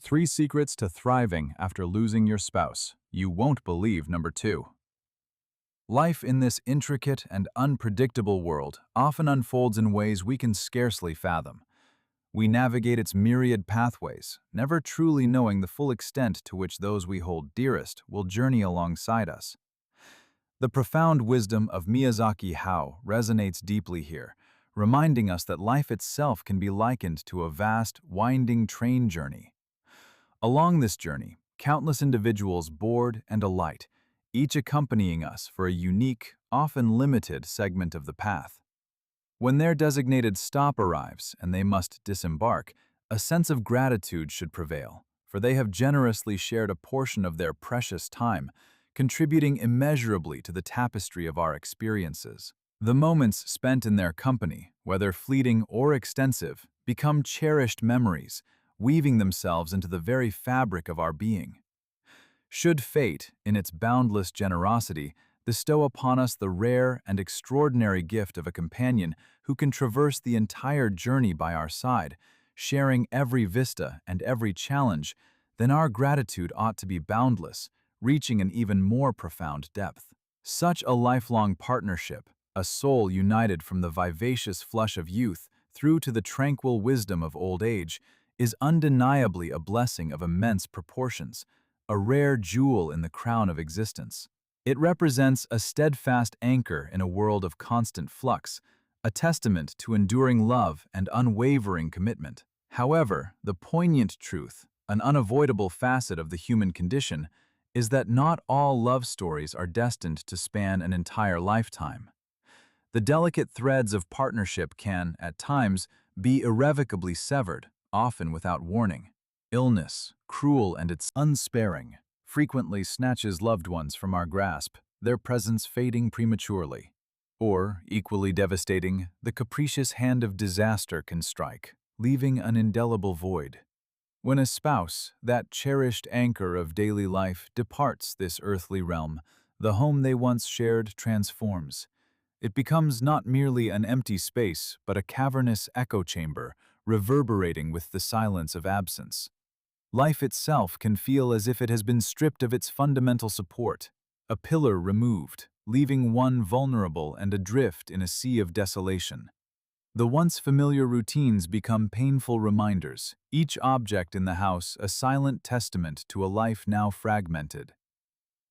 3 secrets to thriving after losing your spouse. You won't believe number 2. Life in this intricate and unpredictable world often unfolds in ways we can scarcely fathom. We navigate its myriad pathways, never truly knowing the full extent to which those we hold dearest will journey alongside us. The profound wisdom of Miyazaki Hao resonates deeply here, reminding us that life itself can be likened to a vast, winding train journey. Along this journey, countless individuals board and alight, each accompanying us for a unique, often limited segment of the path. When their designated stop arrives and they must disembark, a sense of gratitude should prevail, for they have generously shared a portion of their precious time, contributing immeasurably to the tapestry of our experiences. The moments spent in their company, whether fleeting or extensive, become cherished memories, weaving themselves into the very fabric of our being. Should fate, in its boundless generosity, bestow upon us the rare and extraordinary gift of a companion who can traverse the entire journey by our side, sharing every vista and every challenge, then our gratitude ought to be boundless, reaching an even more profound depth. Such a lifelong partnership, a soul united from the vivacious flush of youth through to the tranquil wisdom of old age, is undeniably a blessing of immense proportions, a rare jewel in the crown of existence. It represents a steadfast anchor in a world of constant flux, a testament to enduring love and unwavering commitment. However, the poignant truth, an unavoidable facet of the human condition, is that not all love stories are destined to span an entire lifetime. The delicate threads of partnership can, at times, be irrevocably severed, often without warning. Illness, cruel and its unsparing, frequently snatches loved ones from our grasp, their presence fading prematurely. Or, equally devastating, the capricious hand of disaster can strike, leaving an indelible void. When a spouse, that cherished anchor of daily life, departs this earthly realm, the home they once shared transforms. It becomes not merely an empty space, but a cavernous echo chamber, reverberating with the silence of absence. Life itself can feel as if it has been stripped of its fundamental support, a pillar removed, leaving one vulnerable and adrift in a sea of desolation. The once familiar routines become painful reminders, each object in the house a silent testament to a life now fragmented.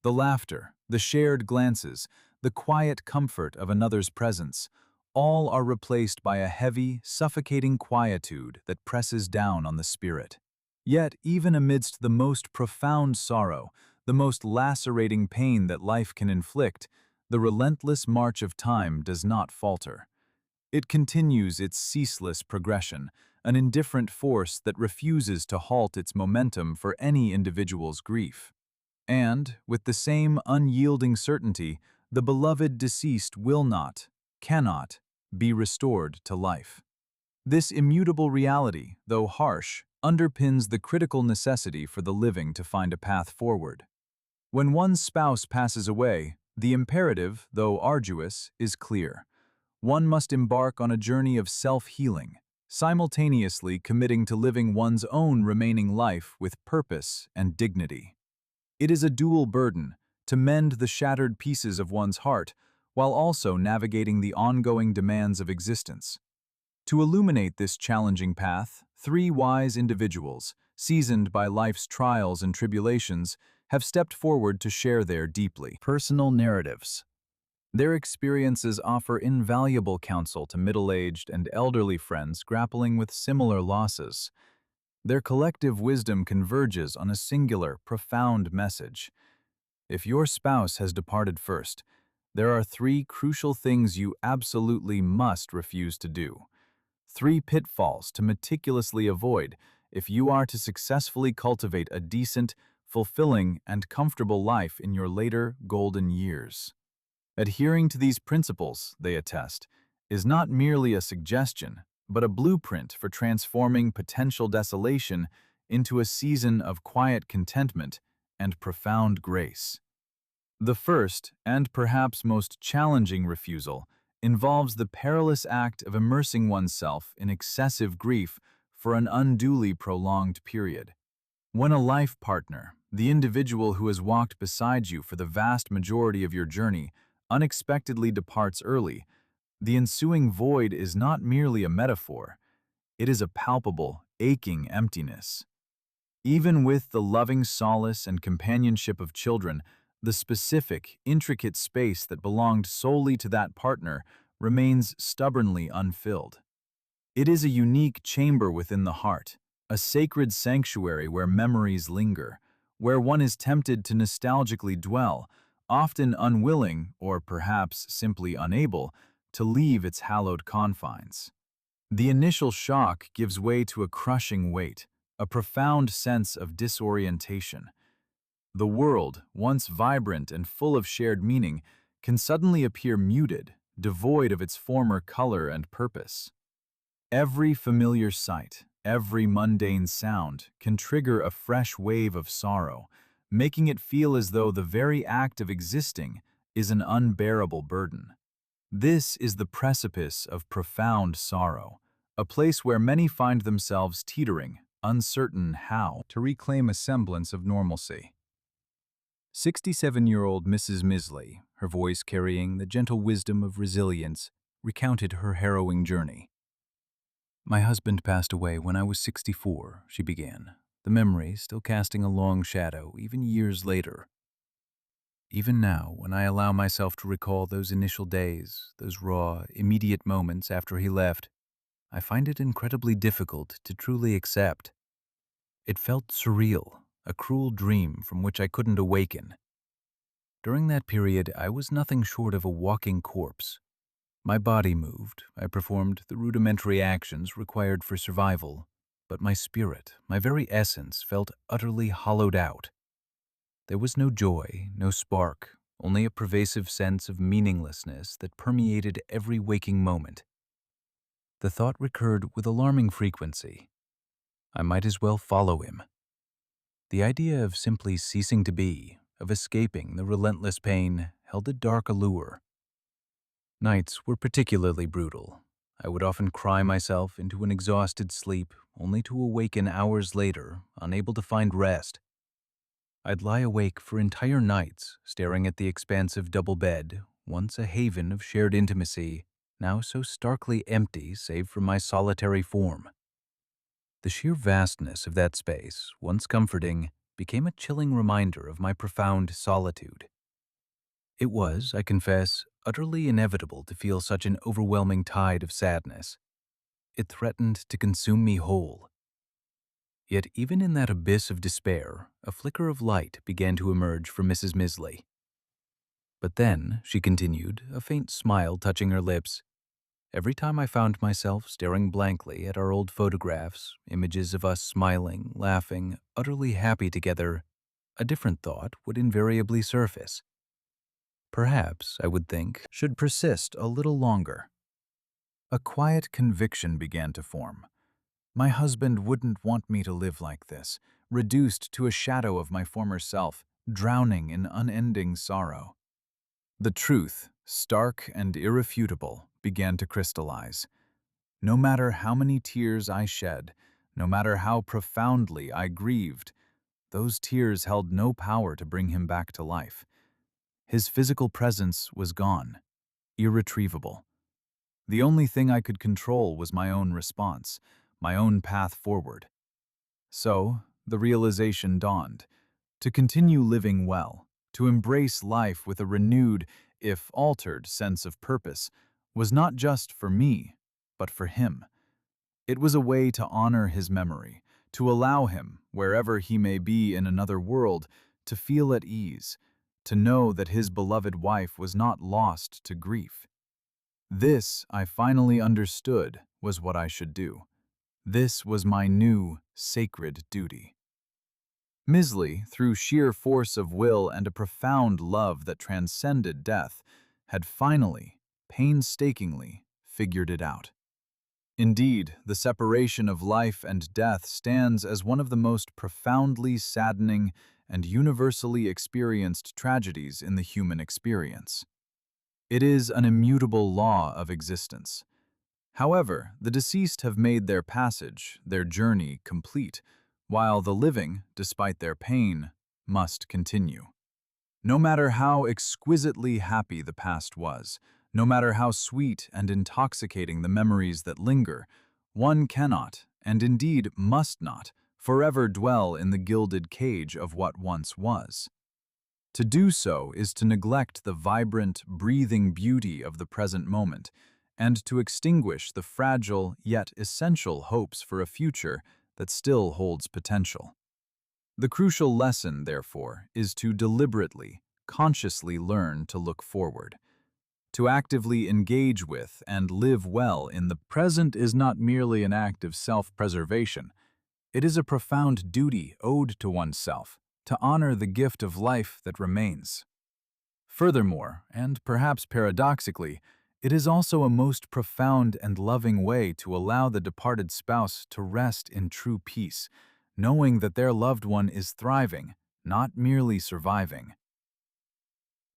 The laughter, the shared glances, the quiet comfort of another's presence, all are replaced by a heavy, suffocating quietude that presses down on the spirit. Yet, even amidst the most profound sorrow, the most lacerating pain that life can inflict, the relentless march of time does not falter. It continues its ceaseless progression, an indifferent force that refuses to halt its momentum for any individual's grief. And, with the same unyielding certainty, the beloved deceased will not, cannot, be restored to life. This immutable reality, though harsh, underpins the critical necessity for the living to find a path forward. When one's spouse passes away, the imperative, though arduous, is clear. One must embark on a journey of self-healing, simultaneously committing to living one's own remaining life with purpose and dignity. It is a dual burden, to mend the shattered pieces of one's heart, while also navigating the ongoing demands of existence. To illuminate this challenging path, 3 wise individuals, seasoned by life's trials and tribulations, have stepped forward to share their deeply personal narratives. Their experiences offer invaluable counsel to middle-aged and elderly friends grappling with similar losses. Their collective wisdom converges on a singular, profound message. If your spouse has departed first, there are 3 crucial things you absolutely must refuse to do. 3 pitfalls to meticulously avoid if you are to successfully cultivate a decent, fulfilling, and comfortable life in your later golden years. Adhering to these principles, they attest, is not merely a suggestion, but a blueprint for transforming potential desolation into a season of quiet contentment and profound grace. The first, and perhaps most challenging refusal, involves the perilous act of immersing oneself in excessive grief for an unduly prolonged period. When a life partner, the individual who has walked beside you for the vast majority of your journey, unexpectedly departs early, the ensuing void is not merely a metaphor, it is a palpable, aching emptiness. Even with the loving solace and companionship of children, the specific, intricate space that belonged solely to that partner remains stubbornly unfilled. It is a unique chamber within the heart, a sacred sanctuary where memories linger, where one is tempted to nostalgically dwell, often unwilling, or perhaps simply unable, to leave its hallowed confines. The initial shock gives way to a crushing weight, a profound sense of disorientation. The world, once vibrant and full of shared meaning, can suddenly appear muted, devoid of its former color and purpose. Every familiar sight, every mundane sound can trigger a fresh wave of sorrow, making it feel as though the very act of existing is an unbearable burden. This is the precipice of profound sorrow, a place where many find themselves teetering, uncertain how to reclaim a semblance of normalcy. 67-year-old Mrs. Misley, her voice carrying the gentle wisdom of resilience, recounted her harrowing journey. "My husband passed away when I was 64, she began, the memory still casting a long shadow even years later. Even now, when I allow myself to recall those initial days, those raw, immediate moments after he left, I find it incredibly difficult to truly accept. It felt surreal, a cruel dream from which I couldn't awaken. During that period, I was nothing short of a walking corpse. My body moved, I performed the rudimentary actions required for survival, but my spirit, my very essence, felt utterly hollowed out. There was no joy, no spark, only a pervasive sense of meaninglessness that permeated every waking moment. The thought recurred with alarming frequency. I might as well follow him. The idea of simply ceasing to be, of escaping the relentless pain, held a dark allure. Nights were particularly brutal. I would often cry myself into an exhausted sleep, only to awaken hours later, unable to find rest. I'd lie awake for entire nights, staring at the expansive double bed, once a haven of shared intimacy, now so starkly empty save for my solitary form. The sheer vastness of that space, once comforting, became a chilling reminder of my profound solitude. It was, I confess, utterly inevitable to feel such an overwhelming tide of sadness. It threatened to consume me whole. Yet even in that abyss of despair, a flicker of light began to emerge from Mrs. Misley. But then, she continued, a faint smile touching her lips, every time I found myself staring blankly at our old photographs, images of us smiling, laughing, utterly happy together, a different thought would invariably surface. Perhaps, I would think, should persist a little longer. A quiet conviction began to form. My husband wouldn't want me to live like this, reduced to a shadow of my former self, drowning in unending sorrow. The truth, stark and irrefutable, began to crystallize. No matter how many tears I shed, no matter how profoundly I grieved, those tears held no power to bring him back to life. His physical presence was gone, irretrievable. The only thing I could control was my own response, my own path forward. So, the realization dawned. To continue living well, to embrace life with a renewed, if altered, sense of purpose, was not just for me, but for him. It was a way to honor his memory, to allow him, wherever he may be in another world, to feel at ease, to know that his beloved wife was not lost to grief. This, I finally understood, was what I should do. This was my new, sacred duty. Misley, through sheer force of will and a profound love that transcended death, had finally, painstakingly, figured it out. Indeed, the separation of life and death stands as one of the most profoundly saddening and universally experienced tragedies in the human experience. It is an immutable law of existence. However, the deceased have made their passage, their journey, complete, while the living, despite their pain, must continue. No matter how exquisitely happy the past was, no matter how sweet and intoxicating the memories that linger, one cannot, and indeed must not, forever dwell in the gilded cage of what once was. To do so is to neglect the vibrant, breathing beauty of the present moment, and to extinguish the fragile yet essential hopes for a future that still holds potential. The crucial lesson, therefore, is to deliberately, consciously learn to look forward. To actively engage with and live well in the present is not merely an act of self-preservation. It is a profound duty owed to oneself to honor the gift of life that remains. Furthermore, and perhaps paradoxically, it is also a most profound and loving way to allow the departed spouse to rest in true peace, knowing that their loved one is thriving, not merely surviving.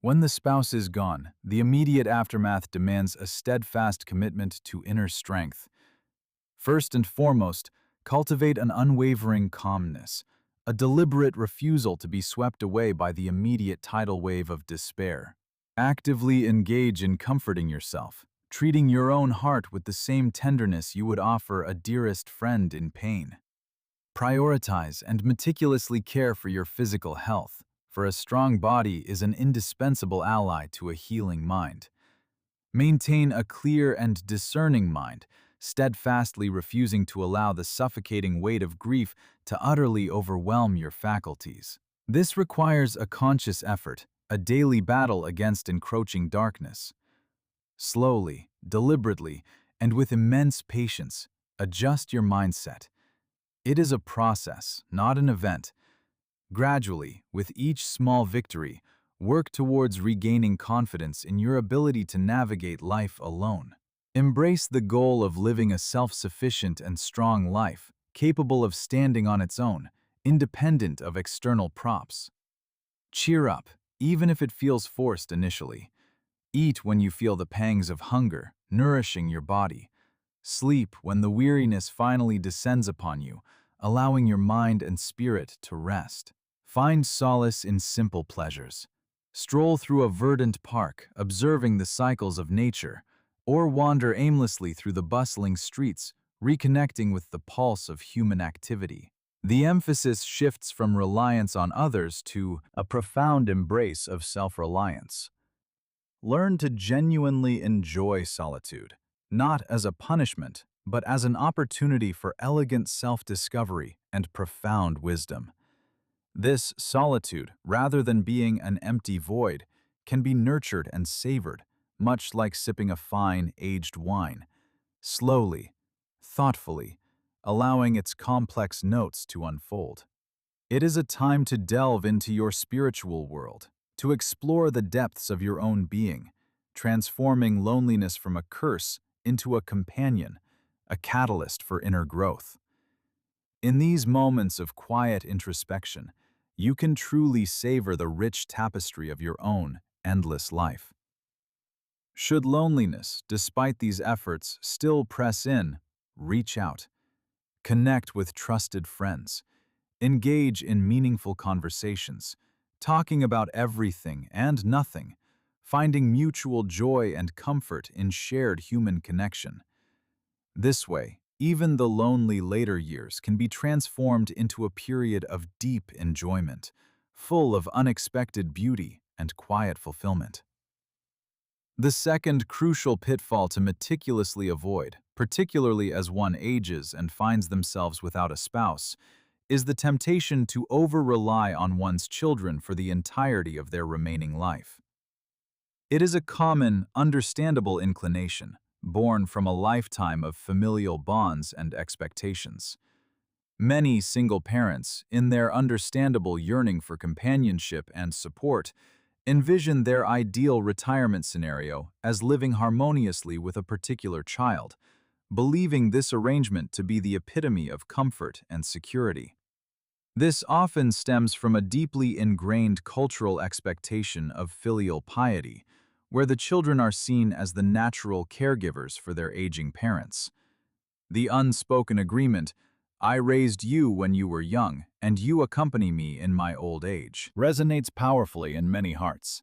When the spouse is gone, the immediate aftermath demands a steadfast commitment to inner strength. First and foremost, cultivate an unwavering calmness, a deliberate refusal to be swept away by the immediate tidal wave of despair. Actively engage in comforting yourself, treating your own heart with the same tenderness you would offer a dearest friend in pain. Prioritize and meticulously care for your physical health, for a strong body is an indispensable ally to a healing mind. Maintain a clear and discerning mind, steadfastly refusing to allow the suffocating weight of grief to utterly overwhelm your faculties. This requires a conscious effort, a daily battle against encroaching darkness. Slowly, deliberately, and with immense patience, adjust your mindset. It is a process, not an event. Gradually, with each small victory, work towards regaining confidence in your ability to navigate life alone. Embrace the goal of living a self-sufficient and strong life, capable of standing on its own, independent of external props. Cheer up, even if it feels forced initially. Eat when you feel the pangs of hunger, nourishing your body. Sleep when the weariness finally descends upon you, allowing your mind and spirit to rest. Find solace in simple pleasures. Stroll through a verdant park, observing the cycles of nature, or wander aimlessly through the bustling streets, reconnecting with the pulse of human activity. The emphasis shifts from reliance on others to a profound embrace of self-reliance. Learn to genuinely enjoy solitude, not as a punishment, but as an opportunity for elegant self-discovery and profound wisdom. This solitude, rather than being an empty void, can be nurtured and savored, much like sipping a fine, aged wine, slowly, thoughtfully, allowing its complex notes to unfold. It is a time to delve into your spiritual world, to explore the depths of your own being, transforming loneliness from a curse into a companion, a catalyst for inner growth. In these moments of quiet introspection, you can truly savor the rich tapestry of your own endless life. Should loneliness, despite these efforts, still press in, reach out. Connect with trusted friends. Engage in meaningful conversations, talking about everything and nothing, finding mutual joy and comfort in shared human connection. This way, even the lonely later years can be transformed into a period of deep enjoyment, full of unexpected beauty and quiet fulfillment. The second crucial pitfall to meticulously avoid, particularly as one ages and finds themselves without a spouse, is the temptation to over-rely on one's children for the entirety of their remaining life. It is a common, understandable inclination, born from a lifetime of familial bonds and expectations. Many single parents, in their understandable yearning for companionship and support, envision their ideal retirement scenario as living harmoniously with a particular child, believing this arrangement to be the epitome of comfort and security. This often stems from a deeply ingrained cultural expectation of filial piety, where the children are seen as the natural caregivers for their aging parents. The unspoken agreement, "I raised you when you were young, and you accompany me in my old age," resonates powerfully in many hearts.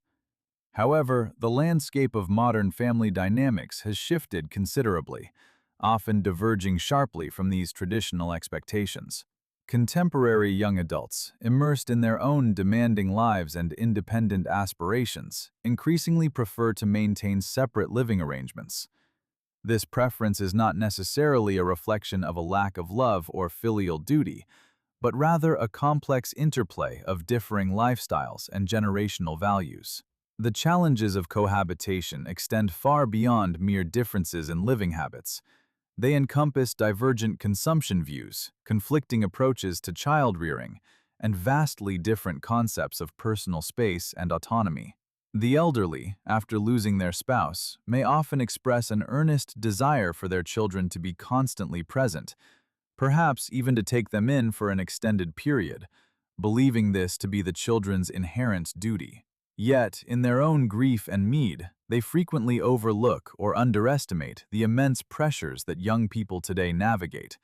However, the landscape of modern family dynamics has shifted considerably, often diverging sharply from these traditional expectations. Contemporary young adults, immersed in their own demanding lives and independent aspirations, increasingly prefer to maintain separate living arrangements. This preference is not necessarily a reflection of a lack of love or filial duty, but rather a complex interplay of differing lifestyles and generational values. The challenges of cohabitation extend far beyond mere differences in living habits. They encompass divergent consumption views, conflicting approaches to child-rearing, and vastly different concepts of personal space and autonomy. The elderly, after losing their spouse, may often express an earnest desire for their children to be constantly present, perhaps even to take them in for an extended period, believing this to be the children's inherent duty. Yet, in their own grief and need, they frequently overlook or underestimate the immense pressures that young people today navigate,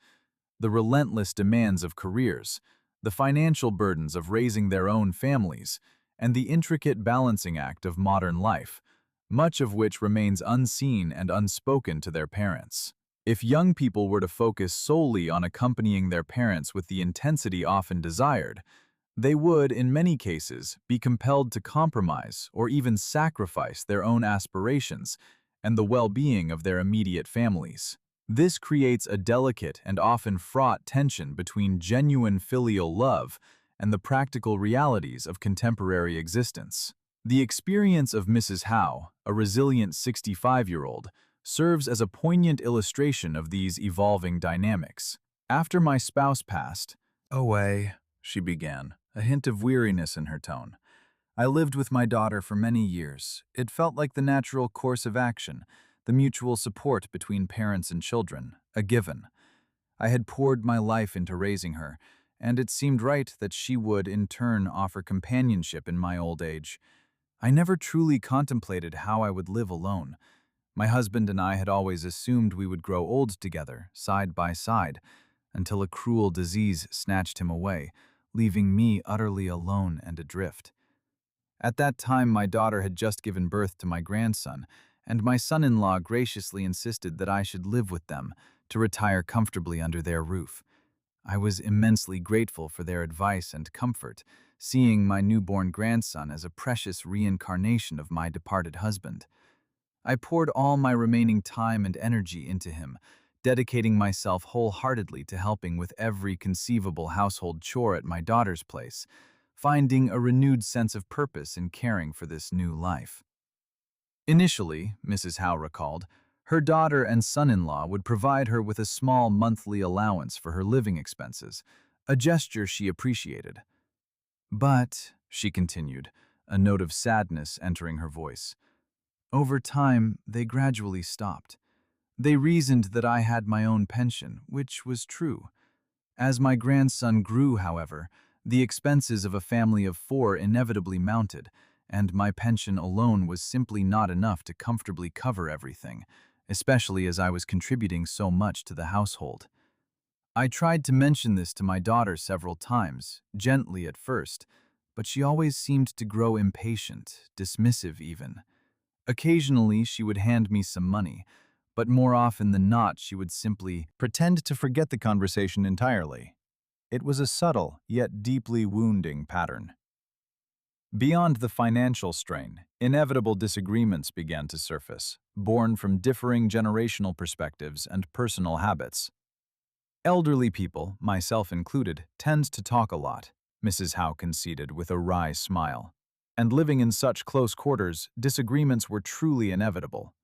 the relentless demands of careers, the financial burdens of raising their own families, and the intricate balancing act of modern life, much of which remains unseen and unspoken to their parents. If young people were to focus solely on accompanying their parents with the intensity often desired, they would, in many cases, be compelled to compromise or even sacrifice their own aspirations and the well-being of their immediate families. This creates a delicate and often fraught tension between genuine filial love and the practical realities of contemporary existence. The experience of Mrs. Howe, a resilient 65-year-old, serves as a poignant illustration of these evolving dynamics. "After my spouse passed away," she began, a hint of weariness in her tone, "I lived with my daughter for many years. It felt like the natural course of action, the mutual support between parents and children, a given. I had poured my life into raising her, and it seemed right that she would, in turn, offer companionship in my old age. I never truly contemplated how I would live alone. My husband and I had always assumed we would grow old together, side by side, until a cruel disease snatched him away, leaving me utterly alone and adrift. At that time, my daughter had just given birth to my grandson, and my son-in-law graciously insisted that I should live with them to retire comfortably under their roof. I was immensely grateful for their advice and comfort, seeing my newborn grandson as a precious reincarnation of my departed husband. I poured all my remaining time and energy into him, dedicating myself wholeheartedly to helping with every conceivable household chore at my daughter's place, finding a renewed sense of purpose in caring for this new life. Initially, Mrs. Howe recalled, her daughter and son-in-law would provide her with a small monthly allowance for her living expenses, a gesture she appreciated. "But," she continued, a note of sadness entering her voice, "over time, they gradually stopped. They reasoned that I had my own pension, which was true. As my grandson grew, however, the expenses of a family of 4 inevitably mounted, and my pension alone was simply not enough to comfortably cover everything, especially as I was contributing so much to the household. I tried to mention this to my daughter several times, gently at first, but she always seemed to grow impatient, dismissive even. Occasionally, she would hand me some money, but more often than not, she would simply pretend to forget the conversation entirely. It was a subtle, yet deeply wounding pattern." Beyond the financial strain, inevitable disagreements began to surface, born from differing generational perspectives and personal habits. "Elderly people, myself included, tend to talk a lot," Mrs. Howe conceded with a wry smile. "And living in such close quarters, disagreements were truly inevitable.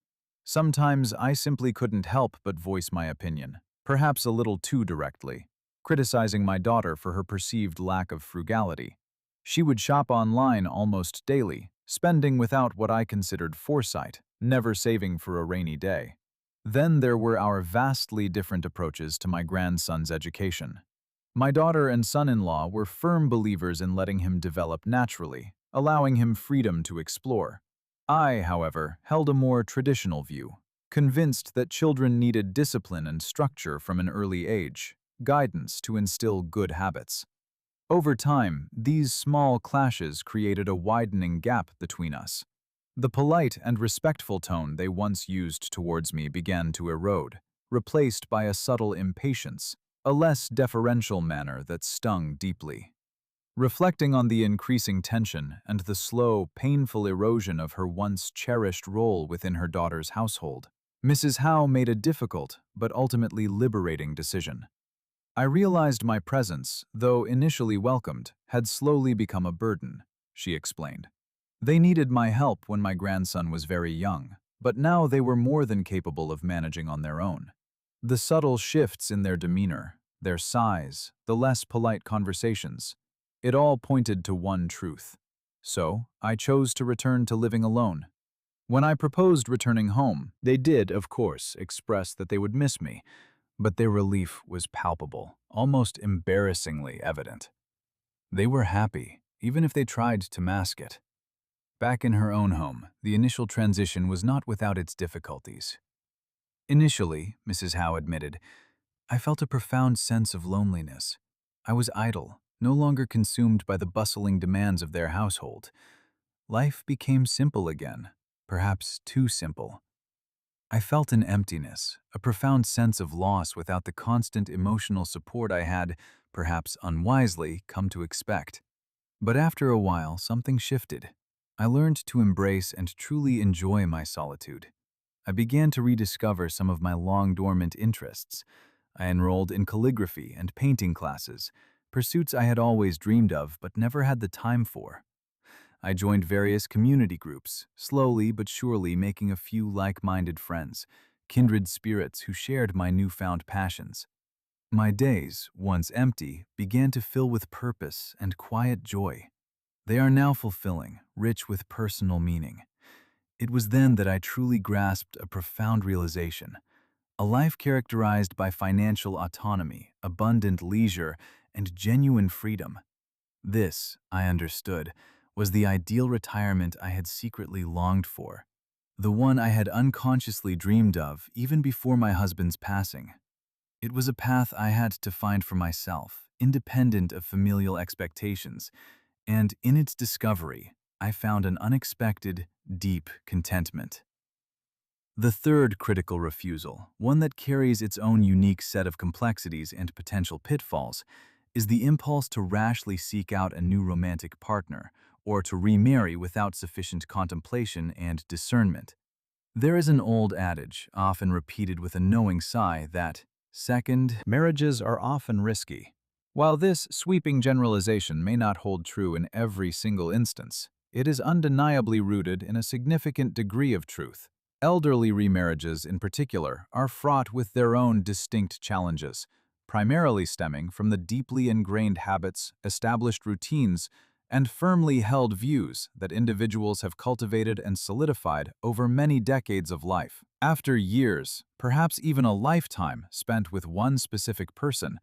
Sometimes I simply couldn't help but voice my opinion, perhaps a little too directly, criticizing my daughter for her perceived lack of frugality. She would shop online almost daily, spending without what I considered foresight, never saving for a rainy day. Then there were our vastly different approaches to my grandson's education. My daughter and son-in-law were firm believers in letting him develop naturally, allowing him freedom to explore. I, however, held a more traditional view, convinced that children needed discipline and structure from an early age. guidance to instill good habits. Over time, these small clashes created a widening gap between us. The polite and respectful tone they once used towards me began to erode, replaced by a subtle impatience, a less deferential manner that stung deeply. Reflecting on the increasing tension and the slow, painful erosion of her once cherished role within her daughter's household, Mrs. Howe made a difficult but ultimately liberating decision. I realized my presence, though initially welcomed, had slowly become a burden, she explained. They needed my help when my grandson was very young, but now they were more than capable of managing on their own. The subtle shifts in their demeanor, their sighs, the less polite conversations, it all pointed to one truth. So, I chose to return to living alone. When I proposed returning home, they did, of course, express that they would miss me, but their relief was palpable, almost embarrassingly evident. They were happy, even if they tried to mask it. Back in her own home, the initial transition was not without its difficulties. Initially, Mrs. Howe admitted, I felt a profound sense of loneliness. I was idle, no longer consumed by the bustling demands of their household. Life became simple again, perhaps too simple. I felt an emptiness, a profound sense of loss without the constant emotional support I had, perhaps unwisely, come to expect. But after a while, something shifted. I learned to embrace and truly enjoy my solitude. I began to rediscover some of my long-dormant interests. I enrolled in calligraphy and painting classes, pursuits I had always dreamed of but never had the time for. I joined various community groups, slowly but surely making a few like-minded friends, kindred spirits who shared my newfound passions. My days, once empty, began to fill with purpose and quiet joy. They are now fulfilling, rich with personal meaning. It was then that I truly grasped a profound realization. A life characterized by financial autonomy, abundant leisure, and genuine freedom. This, I understood, was the ideal retirement I had secretly longed for, the one I had unconsciously dreamed of even before my husband's passing. It was a path I had to find for myself, independent of familial expectations, and in its discovery, I found an unexpected, deep contentment. The third critical refusal, one that carries its own unique set of complexities and potential pitfalls, is the impulse to rashly seek out a new romantic partner or to remarry without sufficient contemplation and discernment. There is an old adage, often repeated with a knowing sigh, that second marriages are often risky. While this sweeping generalization may not hold true in every single instance, it is undeniably rooted in a significant degree of truth. Elderly remarriages, in particular, are fraught with their own distinct challenges, primarily stemming from the deeply ingrained habits, established routines, and firmly held views that individuals have cultivated and solidified over many decades of life. After years, perhaps even a lifetime spent with one specific person,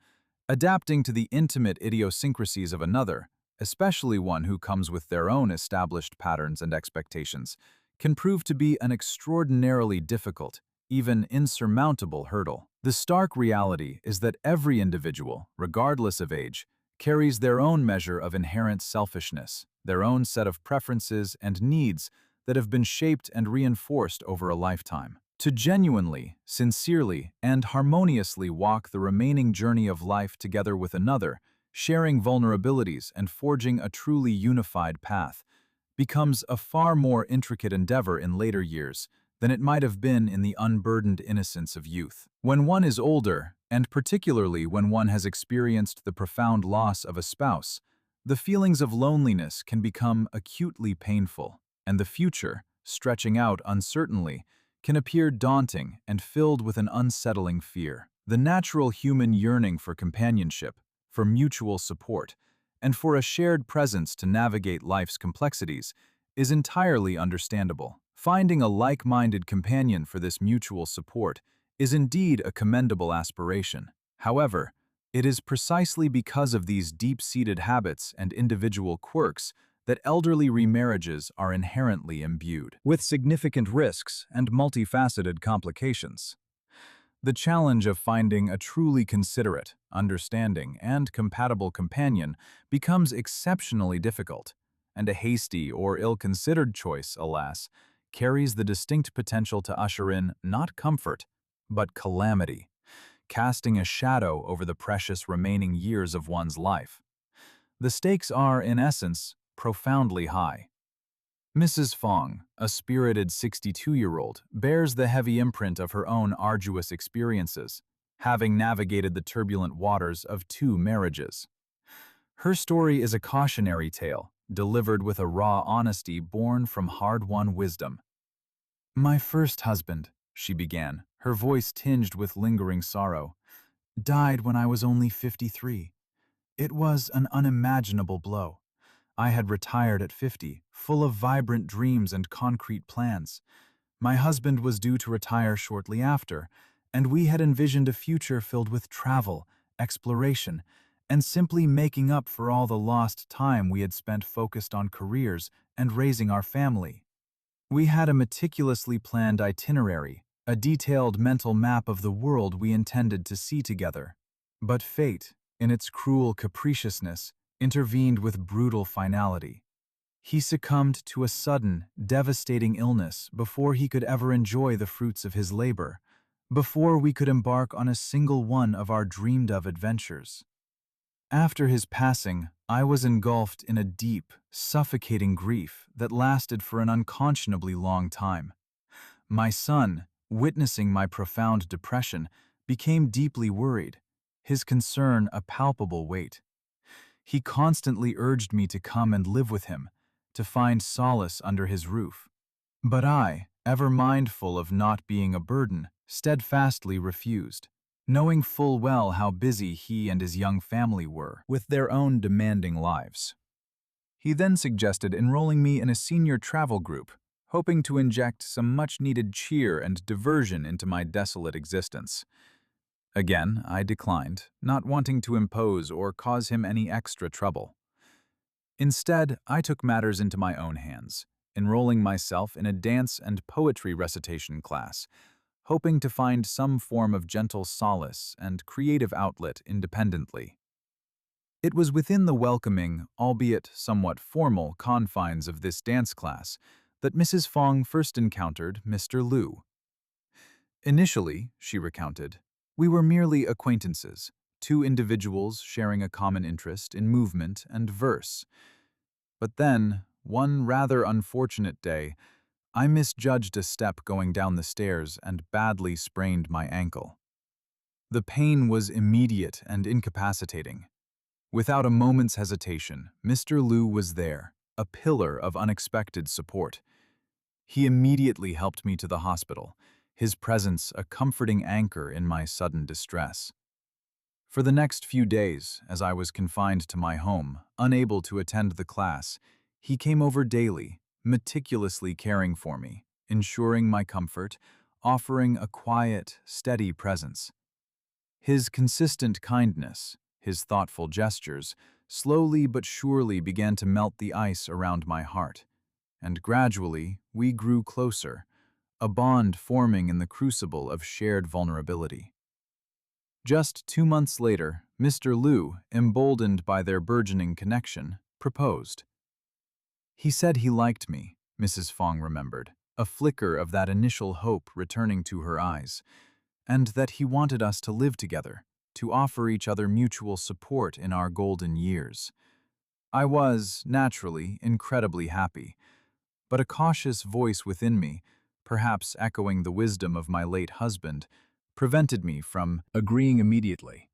adapting to the intimate idiosyncrasies of another, especially one who comes with their own established patterns and expectations, can prove to be an extraordinarily difficult, even insurmountable hurdle. The stark reality is that every individual, regardless of age, carries their own measure of inherent selfishness, their own set of preferences and needs that have been shaped and reinforced over a lifetime. To genuinely, sincerely, and harmoniously walk the remaining journey of life together with another, sharing vulnerabilities and forging a truly unified path, becomes a far more intricate endeavor in later years than it might have been in the unburdened innocence of youth. When one is older, and particularly when one has experienced the profound loss of a spouse, the feelings of loneliness can become acutely painful, and the future, stretching out uncertainly, can appear daunting and filled with an unsettling fear. The natural human yearning for companionship, for mutual support, and for a shared presence to navigate life's complexities is entirely understandable. Finding a like-minded companion for this mutual support is indeed a commendable aspiration. However, it is precisely because of these deep-seated habits and individual quirks that elderly remarriages are inherently imbued with significant risks and multifaceted complications. The challenge of finding a truly considerate, understanding, and compatible companion becomes exceptionally difficult, and a hasty or ill-considered choice, alas, carries the distinct potential to usher in not comfort, but calamity, casting a shadow over the precious remaining years of one's life. The stakes are, in essence, profoundly high. Mrs. Fong, a spirited 62-year-old, bears the heavy imprint of her own arduous experiences, having navigated the turbulent waters of 2 marriages. Her story is a cautionary tale, delivered with a raw honesty born from hard-won wisdom. "My first husband," she began, her voice tinged with lingering sorrow, "died when I was only 53. It was an unimaginable blow. I had retired at 50, full of vibrant dreams and concrete plans. My husband was due to retire shortly after, and we had envisioned a future filled with travel, exploration, and simply making up for all the lost time we had spent focused on careers and raising our family. We had a meticulously planned itinerary, a detailed mental map of the world we intended to see together. But fate, in its cruel capriciousness, intervened with brutal finality. He succumbed to a sudden, devastating illness before he could ever enjoy the fruits of his labor, before we could embark on a single one of our dreamed-of adventures. After his passing, I was engulfed in a deep, suffocating grief that lasted for an unconscionably long time. My son, witnessing my profound depression, became deeply worried, his concern a palpable weight. He constantly urged me to come and live with him, to find solace under his roof. But I, ever mindful of not being a burden, steadfastly refused, knowing full well how busy he and his young family were with their own demanding lives. He then suggested enrolling me in a senior travel group, hoping to inject some much-needed cheer and diversion into my desolate existence. Again, I declined, not wanting to impose or cause him any extra trouble. Instead, I took matters into my own hands, enrolling myself in a dance and poetry recitation class, hoping to find some form of gentle solace and creative outlet independently. It was within the welcoming, albeit somewhat formal, confines of this dance class that Mrs. Fong first encountered Mr. Liu. Initially, she recounted, we were merely acquaintances, 2 individuals sharing a common interest in movement and verse. But then, one rather unfortunate day, I misjudged a step going down the stairs and badly sprained my ankle. The pain was immediate and incapacitating. Without a moment's hesitation, Mr. Liu was there, a pillar of unexpected support. He immediately helped me to the hospital, his presence a comforting anchor in my sudden distress. For the next few days, as I was confined to my home, unable to attend the class, he came over daily, meticulously caring for me, ensuring my comfort, offering a quiet, steady presence. His consistent kindness, his thoughtful gestures, slowly but surely began to melt the ice around my heart, and gradually we grew closer, a bond forming in the crucible of shared vulnerability. Just 2 months later, Mr. Liu, emboldened by their burgeoning connection, proposed. He said he liked me, Mrs. Fong remembered, a flicker of that initial hope returning to her eyes, and that he wanted us to live together, to offer each other mutual support in our golden years. I was, naturally, incredibly happy, but a cautious voice within me, perhaps echoing the wisdom of my late husband, prevented me from agreeing immediately.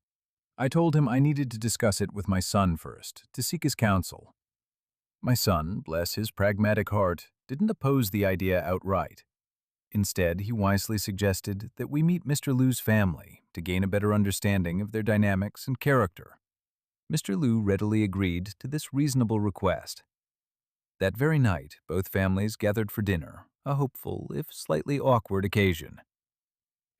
I told him I needed to discuss it with my son first, to seek his counsel. My son, bless his pragmatic heart, didn't oppose the idea outright. Instead, he wisely suggested that we meet Mr. Liu's family to gain a better understanding of their dynamics and character. Mr. Liu readily agreed to this reasonable request. That very night, both families gathered for dinner, a hopeful, if slightly awkward occasion.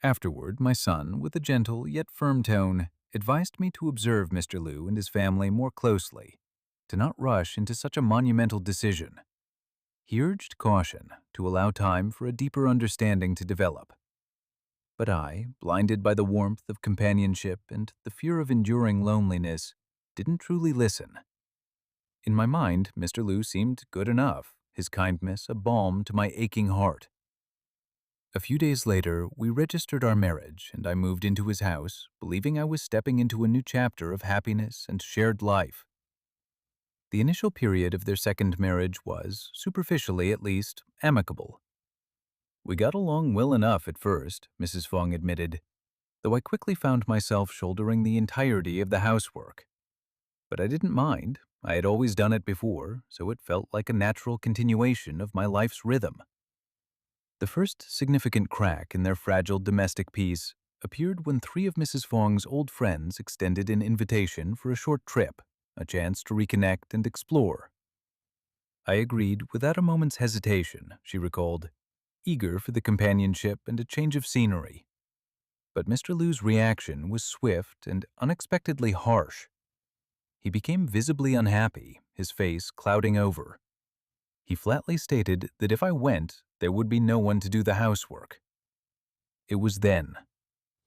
Afterward, my son, with a gentle yet firm tone, advised me to observe Mr. Liu and his family more closely, to not rush into such a monumental decision. He urged caution to allow time for a deeper understanding to develop. But I, blinded by the warmth of companionship and the fear of enduring loneliness, didn't truly listen. In my mind, Mr. Liu seemed good enough, his kindness a balm to my aching heart. A few days later, we registered our marriage, and I moved into his house, believing I was stepping into a new chapter of happiness and shared life. The initial period of their second marriage was, superficially at least, amicable. We got along well enough at first, Mrs. Fong admitted, though I quickly found myself shouldering the entirety of the housework. But I didn't mind. I had always done it before, so it felt like a natural continuation of my life's rhythm. The first significant crack in their fragile domestic peace appeared when three of Mrs. Fong's old friends extended an invitation for a short trip, a chance to reconnect and explore. I agreed without a moment's hesitation, she recalled, eager for the companionship and a change of scenery. But Mr. Liu's reaction was swift and unexpectedly harsh. He became visibly unhappy, his face clouding over. He flatly stated that if I went, there would be no one to do the housework. It was then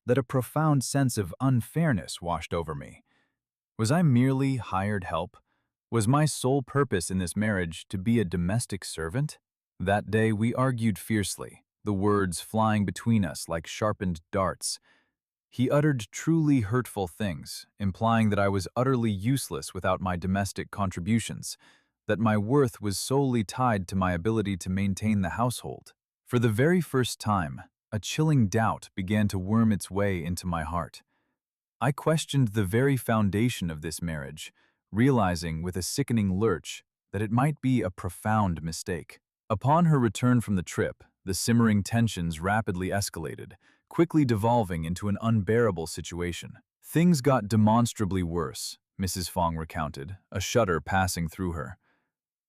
that a profound sense of unfairness washed over me. Was I merely hired help? Was my sole purpose in this marriage to be a domestic servant? That day we argued fiercely, the words flying between us like sharpened darts. He uttered truly hurtful things, implying that I was utterly useless without my domestic contributions, that my worth was solely tied to my ability to maintain the household. For the very first time, a chilling doubt began to worm its way into my heart. I questioned the very foundation of this marriage, realizing with a sickening lurch that it might be a profound mistake. Upon her return from the trip, the simmering tensions rapidly escalated, quickly devolving into an unbearable situation. Things got demonstrably worse, Mrs. Fong recounted, a shudder passing through her.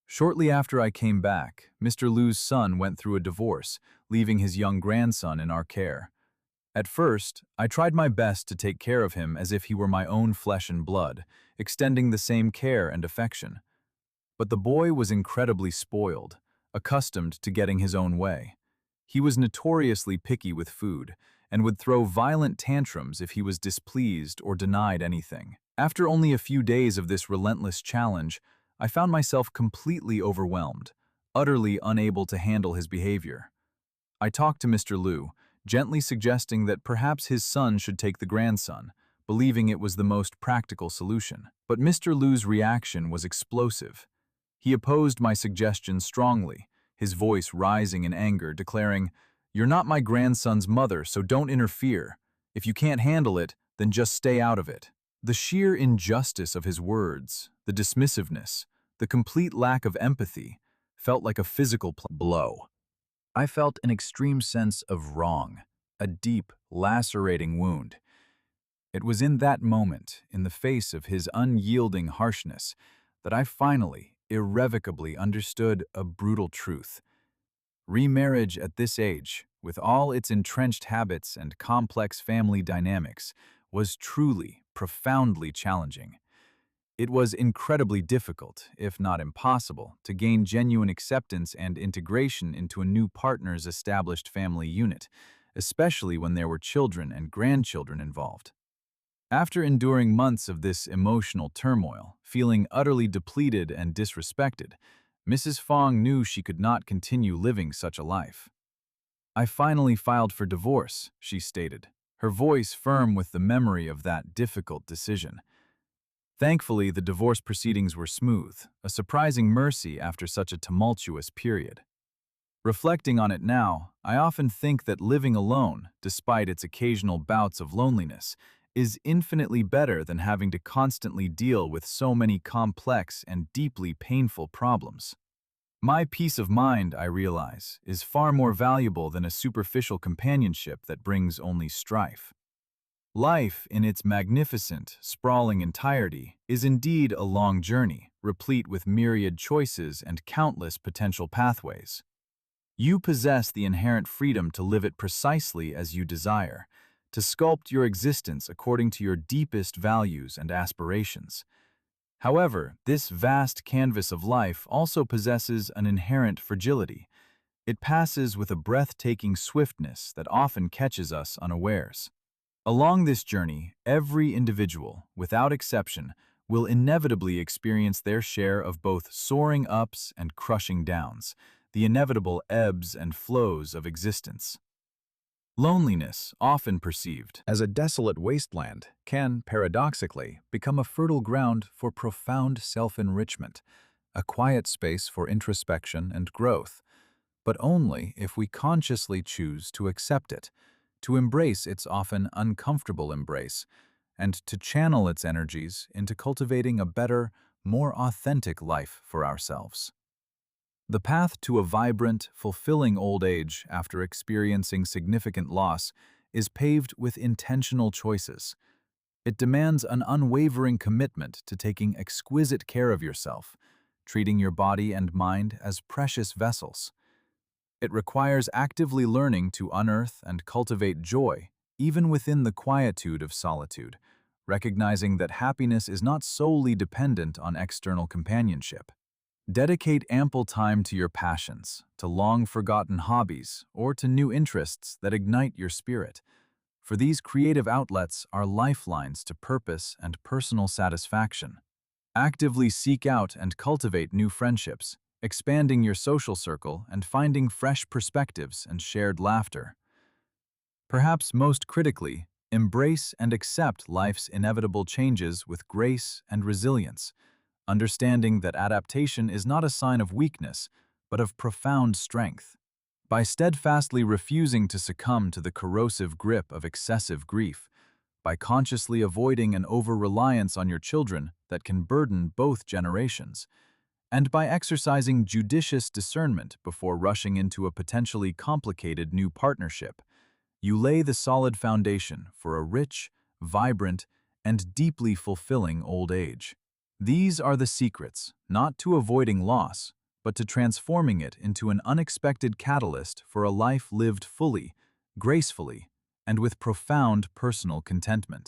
Shortly after I came back, Mr. Liu's son went through a divorce, leaving his young grandson in our care. At first, I tried my best to take care of him as if he were my own flesh and blood, extending the same care and affection. But the boy was incredibly spoiled, accustomed to getting his own way. He was notoriously picky with food, and would throw violent tantrums if he was displeased or denied anything. After only a few days of this relentless challenge, I found myself completely overwhelmed, utterly unable to handle his behavior. I talked to Mr. Liu, gently suggesting that perhaps his son should take the grandson, believing it was the most practical solution. But Mr. Liu's reaction was explosive. He opposed my suggestion strongly, his voice rising in anger, declaring, "You're not my grandson's mother, so don't interfere. If you can't handle it, then just stay out of it." The sheer injustice of his words, the dismissiveness, the complete lack of empathy, felt like a physical blow. I felt an extreme sense of wrong, a deep, lacerating wound. It was in that moment, in the face of his unyielding harshness, that I finally, irrevocably understood a brutal truth. Remarriage at this age, with all its entrenched habits and complex family dynamics, was truly, profoundly challenging. It was incredibly difficult, if not impossible, to gain genuine acceptance and integration into a new partner's established family unit, especially when there were children and grandchildren involved. After enduring months of this emotional turmoil, feeling utterly depleted and disrespected, Mrs. Fong knew she could not continue living such a life. "I finally filed for divorce," she stated, her voice firm with the memory of that difficult decision. Thankfully, the divorce proceedings were smooth, a surprising mercy after such a tumultuous period. Reflecting on it now, I often think that living alone, despite its occasional bouts of loneliness, is infinitely better than having to constantly deal with so many complex and deeply painful problems. My peace of mind, I realize, is far more valuable than a superficial companionship that brings only strife. Life, in its magnificent, sprawling entirety, is indeed a long journey, replete with myriad choices and countless potential pathways. You possess the inherent freedom to live it precisely as you desire, to sculpt your existence according to your deepest values and aspirations. However, this vast canvas of life also possesses an inherent fragility. It passes with a breathtaking swiftness that often catches us unawares. Along this journey, every individual, without exception, will inevitably experience their share of both soaring ups and crushing downs, the inevitable ebbs and flows of existence. Loneliness, often perceived as a desolate wasteland, can, paradoxically, become a fertile ground for profound self-enrichment, a quiet space for introspection and growth, but only if we consciously choose to accept it, to embrace its often uncomfortable embrace, and to channel its energies into cultivating a better, more authentic life for ourselves. The path to a vibrant, fulfilling old age after experiencing significant loss is paved with intentional choices. It demands an unwavering commitment to taking exquisite care of yourself, treating your body and mind as precious vessels. It requires actively learning to unearth and cultivate joy, even within the quietude of solitude, recognizing that happiness is not solely dependent on external companionship. Dedicate ample time to your passions, to long-forgotten hobbies, or to new interests that ignite your spirit, for these creative outlets are lifelines to purpose and personal satisfaction. Actively seek out and cultivate new friendships, expanding your social circle and finding fresh perspectives and shared laughter. Perhaps most critically, embrace and accept life's inevitable changes with grace and resilience, understanding that adaptation is not a sign of weakness, but of profound strength. By steadfastly refusing to succumb to the corrosive grip of excessive grief, by consciously avoiding an over-reliance on your children that can burden both generations, and by exercising judicious discernment before rushing into a potentially complicated new partnership, you lay the solid foundation for a rich, vibrant, and deeply fulfilling old age. These are the secrets, not to avoiding loss, but to transforming it into an unexpected catalyst for a life lived fully, gracefully, and with profound personal contentment.